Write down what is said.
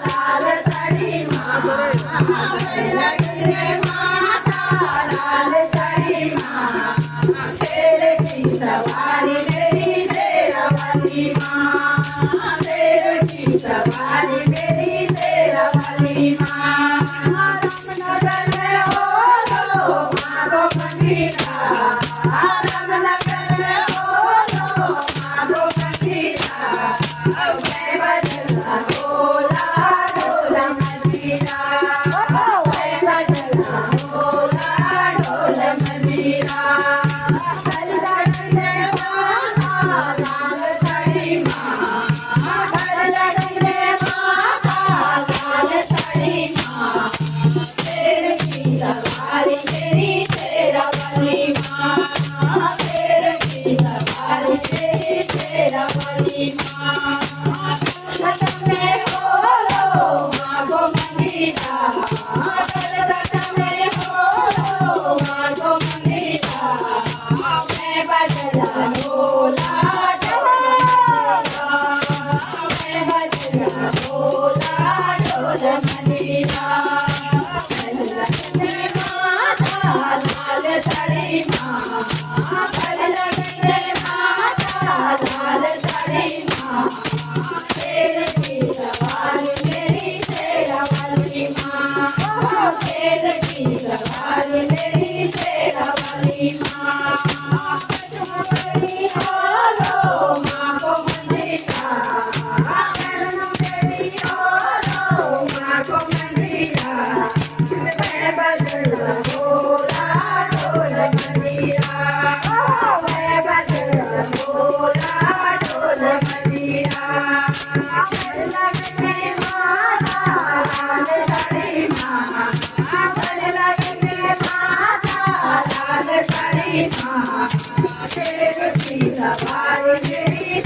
लाल साड़ी माँ लगने माता लाल साड़ी माँ शेर की सवारी मेरी शेरावाली माँ शेर की सवारी मेरी शेरावाली माँ रामनगर में हो लो माँ को मंदिरा रामनगर में हो लो माँ को मंदिरा अब मैं बजना ढोला ढोला मंदिरा मैं बजना ढोला ढोला मंदिरा हरदा करने माता लाल साड़ी माँ हरदा करने माता लाल साड़ी माँ शेर की सवारी मेरी शेरावाली माँ शेर की सवारी मेरी शेरावाली माँ लटक में बोलो माँ को मंदिरा लटक में बोलो माँ को मंदिरा मैं बजना ढोला मैं बजना ढोला ढोल मंदिरा लगने माता लाल साड़ी माँ लगने माता लाल साड़ी माँ शेर की सवारी मेरी शेरावाली माँ शेर की सवारी मेरी शेरावाली माँ बजरंगबली बोलो माँ को मंदिरा बजरंगबली बोलो माँ को मंदिरा मैं बजना ढोला ढोल मंदिरा मैं बजना ढोला ढोल मंदिरा लगने माता लाल साड़ी माँ लगने माता लाल साड़ी माँ शेर की सवारी मेरी